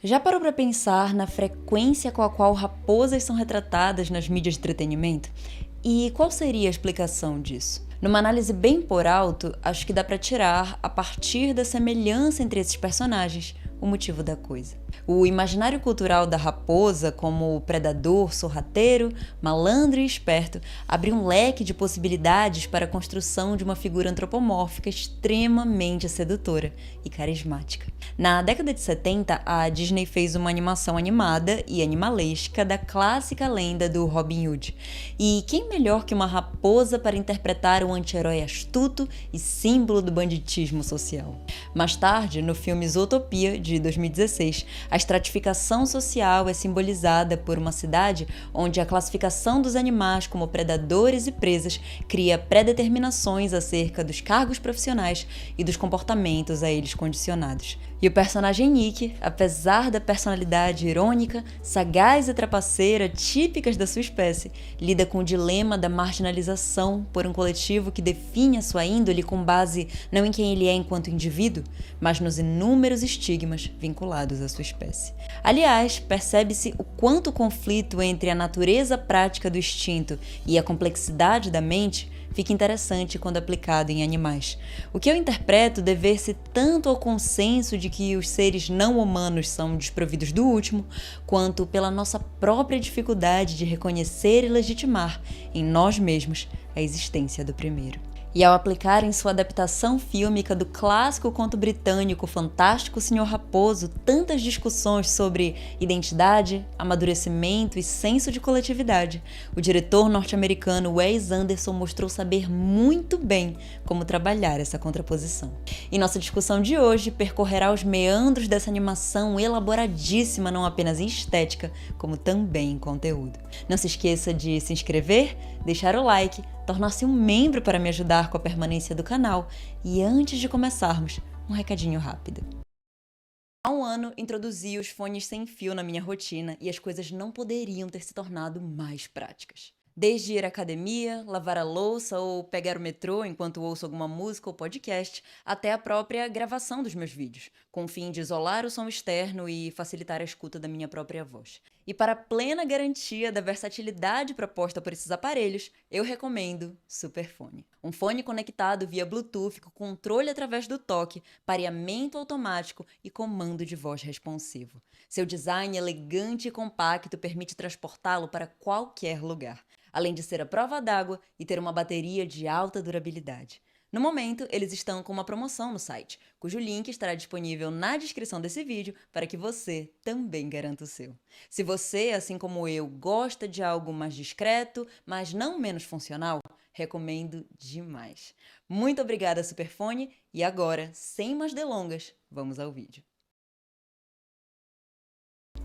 Já parou para pensar na frequência com a qual raposas são retratadas nas mídias de entretenimento? E qual seria a explicação disso? Numa análise bem por alto, acho que dá para tirar, a partir da semelhança entre esses personagens, o motivo da coisa. O imaginário cultural da raposa como predador, sorrateiro, malandro e esperto abre um leque de possibilidades para a construção de uma figura antropomórfica extremamente sedutora e carismática. Na década de 70, a Disney fez uma animação animada e animalesca da clássica lenda do Robin Hood. E quem melhor que uma raposa para interpretar um anti-herói astuto e símbolo do banditismo social? Mais tarde, no filme Zootopia, de 2016, a estratificação social é simbolizada por uma cidade onde a classificação dos animais como predadores e presas cria predeterminações acerca dos cargos profissionais e dos comportamentos a eles condicionados. E o personagem Nick, apesar da personalidade irônica, sagaz e trapaceira típicas da sua espécie, lida com o dilema da marginalização por um coletivo que define a sua índole com base não em quem ele é enquanto indivíduo, mas nos inúmeros estigmas vinculados à sua espécie. Aliás, percebe-se o quanto o conflito entre a natureza prática do instinto e a complexidade da mente fica interessante quando aplicado em animais. O que eu interpreto dever-se tanto ao consenso de que os seres não humanos são desprovidos do último, quanto pela nossa própria dificuldade de reconhecer e legitimar em nós mesmos a existência do primeiro. E ao aplicar em sua adaptação fílmica do clássico conto britânico Fantástico Sr. Raposo tantas discussões sobre identidade, amadurecimento e senso de coletividade, o diretor norte-americano Wes Anderson mostrou saber muito bem como trabalhar essa contraposição. E nossa discussão de hoje percorrerá os meandros dessa animação elaboradíssima não apenas em estética, como também em conteúdo. Não se esqueça de se inscrever, deixar o like, tornar-se um membro para me ajudar com a permanência do canal e antes de começarmos, um recadinho rápido. Há um ano introduzi os fones sem fio na minha rotina e as coisas não poderiam ter se tornado mais práticas. Desde ir à academia, lavar a louça ou pegar o metrô enquanto ouço alguma música ou podcast, até a própria gravação dos meus vídeos, com o fim de isolar o som externo e facilitar a escuta da minha própria voz. E para plena garantia da versatilidade proposta por esses aparelhos, eu recomendo Superfone. Um fone conectado via Bluetooth com controle através do toque, pareamento automático e comando de voz responsivo. Seu design elegante e compacto permite transportá-lo para qualquer lugar, além de ser à prova d'água e ter uma bateria de alta durabilidade. No momento, eles estão com uma promoção no site, cujo link estará disponível na descrição desse vídeo para que você também garanta o seu. Se você, assim como eu, gosta de algo mais discreto, mas não menos funcional, recomendo demais. Muito obrigada, Superfone, e agora, sem mais delongas, vamos ao vídeo.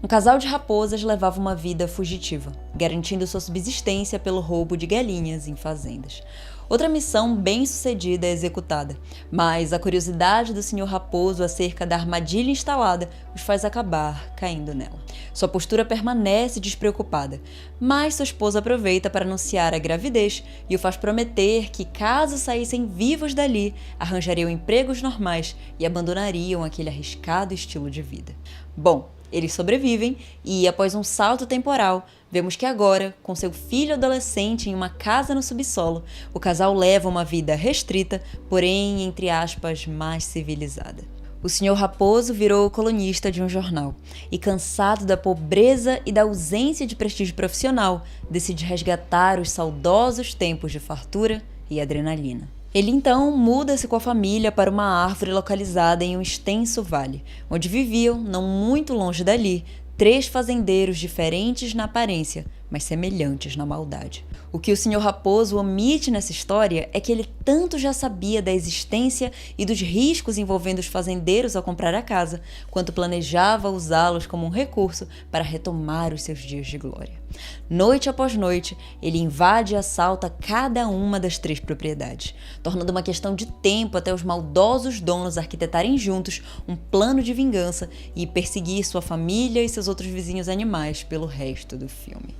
Um casal de raposas levava uma vida fugitiva, garantindo sua subsistência pelo roubo de galinhas em fazendas. Outra missão bem-sucedida é executada, mas a curiosidade do Sr. Raposo acerca da armadilha instalada os faz acabar caindo nela. Sua postura permanece despreocupada, mas sua esposa aproveita para anunciar a gravidez e o faz prometer que, caso saíssem vivos dali, arranjariam empregos normais e abandonariam aquele arriscado estilo de vida. Bom, eles sobrevivem e, após um salto temporal, vemos que agora, com seu filho adolescente em uma casa no subsolo, o casal leva uma vida restrita, porém, entre aspas, mais civilizada. O Sr. Raposo virou colunista de um jornal e, cansado da pobreza e da ausência de prestígio profissional, decide resgatar os saudosos tempos de fartura e adrenalina. Ele então muda-se com a família para uma árvore localizada em um extenso vale, onde viviam, não muito longe dali, 3 fazendeiros diferentes na aparência, mas semelhantes na maldade. O que o Sr. Raposo omite nessa história é que ele tanto já sabia da existência e dos riscos envolvendo os fazendeiros ao comprar a casa, quanto planejava usá-los como um recurso para retomar os seus dias de glória. Noite após noite, ele invade e assalta cada uma das 3 propriedades, tornando uma questão de tempo até os maldosos donos arquitetarem juntos um plano de vingança e perseguir sua família e seus outros vizinhos animais pelo resto do filme.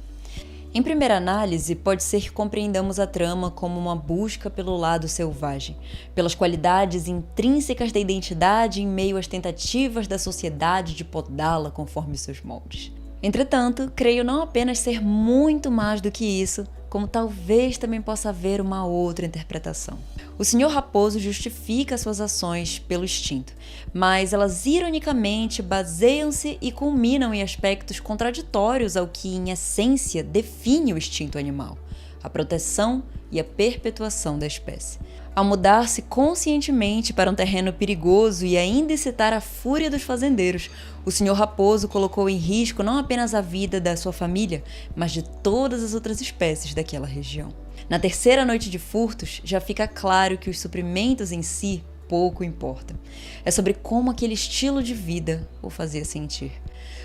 Em primeira análise, pode ser que compreendamos a trama como uma busca pelo lado selvagem, pelas qualidades intrínsecas da identidade em meio às tentativas da sociedade de podá-la conforme seus moldes. Entretanto, creio não apenas ser muito mais do que isso, como talvez também possa haver uma outra interpretação. O Sr. Raposo justifica suas ações pelo instinto, mas elas ironicamente baseiam-se e culminam em aspectos contraditórios ao que, em essência, define o instinto animal: a proteção e a perpetuação da espécie. Ao mudar-se conscientemente para um terreno perigoso e ainda incitar a fúria dos fazendeiros, o Sr. Raposo colocou em risco não apenas a vida da sua família, mas de todas as outras espécies daquela região. Na terceira noite de furtos, já fica claro que os suprimentos em si pouco importam. É sobre como aquele estilo de vida o fazia sentir.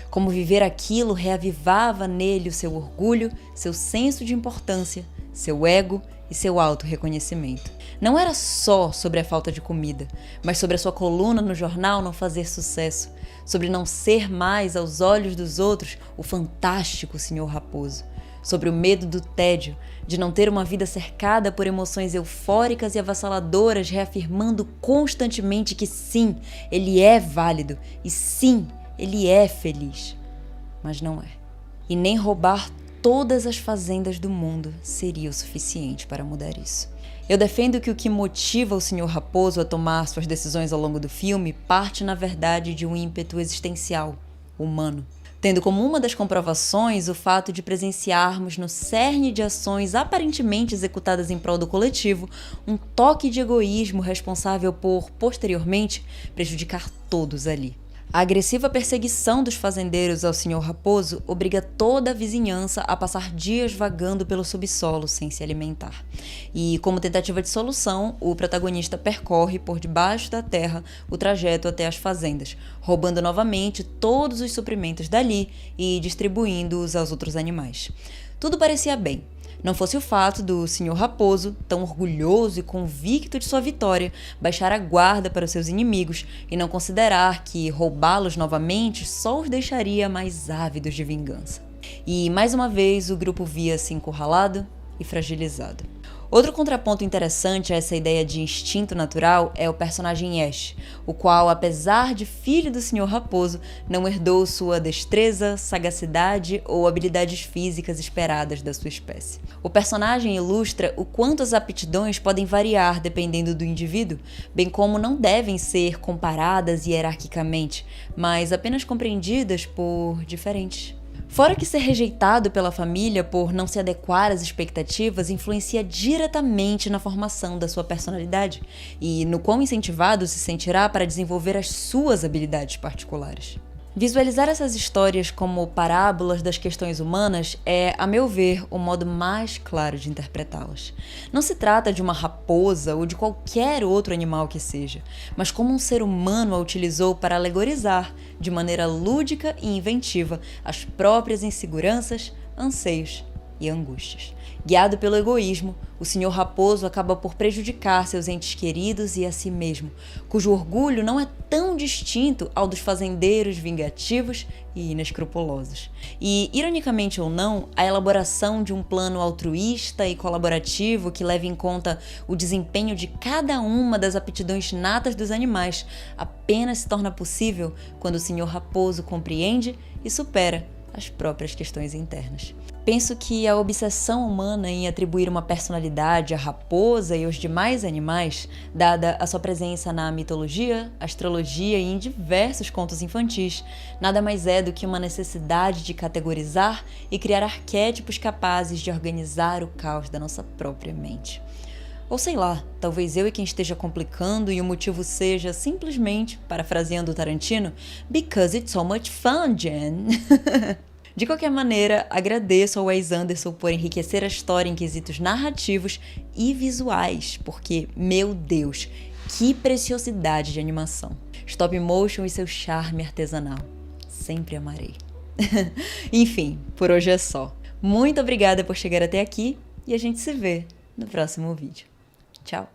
Como viver aquilo reavivava nele o seu orgulho, seu senso de importância, seu ego e seu auto-reconhecimento. Não era só sobre a falta de comida, mas sobre a sua coluna no jornal não fazer sucesso, sobre não ser mais, aos olhos dos outros, o fantástico Sr. Raposo, sobre o medo do tédio, de não ter uma vida cercada por emoções eufóricas e avassaladoras, reafirmando constantemente que sim, ele é válido e sim, ele é feliz. Mas não é. E nem roubar todas as fazendas do mundo seria o suficiente para mudar isso. Eu defendo que o que motiva o Sr. Raposo a tomar suas decisões ao longo do filme parte, na verdade, de um ímpeto existencial, humano, tendo como uma das comprovações o fato de presenciarmos no cerne de ações aparentemente executadas em prol do coletivo um toque de egoísmo responsável por, posteriormente, prejudicar todos ali. A agressiva perseguição dos fazendeiros ao Sr. Raposo obriga toda a vizinhança a passar dias vagando pelo subsolo sem se alimentar. E, como tentativa de solução, o protagonista percorre por debaixo da terra o trajeto até as fazendas, roubando novamente todos os suprimentos dali e distribuindo-os aos outros animais. Tudo parecia bem. Não fosse o fato do Sr. Raposo, tão orgulhoso e convicto de sua vitória, baixar a guarda para os seus inimigos e não considerar que roubá-los novamente só os deixaria mais ávidos de vingança. E, mais uma vez, o grupo via-se encurralado e fragilizado. Outro contraponto interessante a essa ideia de instinto natural é o personagem Ash, o qual, apesar de filho do Sr. Raposo, não herdou sua destreza, sagacidade ou habilidades físicas esperadas da sua espécie. O personagem ilustra o quanto as aptidões podem variar dependendo do indivíduo, bem como não devem ser comparadas hierarquicamente, mas apenas compreendidas por diferentes. Fora que ser rejeitado pela família por não se adequar às expectativas influencia diretamente na formação da sua personalidade e no quão incentivado se sentirá para desenvolver as suas habilidades particulares. Visualizar essas histórias como parábolas das questões humanas é, a meu ver, o modo mais claro de interpretá-las. Não se trata de uma raposa ou de qualquer outro animal que seja, mas como um ser humano a utilizou para alegorizar, de maneira lúdica e inventiva, as próprias inseguranças, anseios e angústias. Guiado pelo egoísmo, o Sr. Raposo acaba por prejudicar seus entes queridos e a si mesmo, cujo orgulho não é tão distinto ao dos fazendeiros vingativos e inescrupulosos. E, ironicamente ou não, a elaboração de um plano altruísta e colaborativo que leve em conta o desempenho de cada uma das aptidões natas dos animais apenas se torna possível quando o Sr. Raposo compreende e supera as próprias questões internas. Penso que a obsessão humana em atribuir uma personalidade à raposa e aos demais animais, dada a sua presença na mitologia, astrologia e em diversos contos infantis, nada mais é do que uma necessidade de categorizar e criar arquétipos capazes de organizar o caos da nossa própria mente. Ou sei lá, talvez eu e quem esteja complicando e o motivo seja simplesmente, parafraseando o Tarantino, because it's so much fun, Jen. De qualquer maneira, agradeço ao Wes Anderson por enriquecer a história em quesitos narrativos e visuais, porque, meu Deus, que preciosidade de animação. Stop motion e seu charme artesanal. Sempre amarei. Enfim, por hoje é só. Muito obrigada por chegar até aqui e a gente se vê no próximo vídeo. Tchau!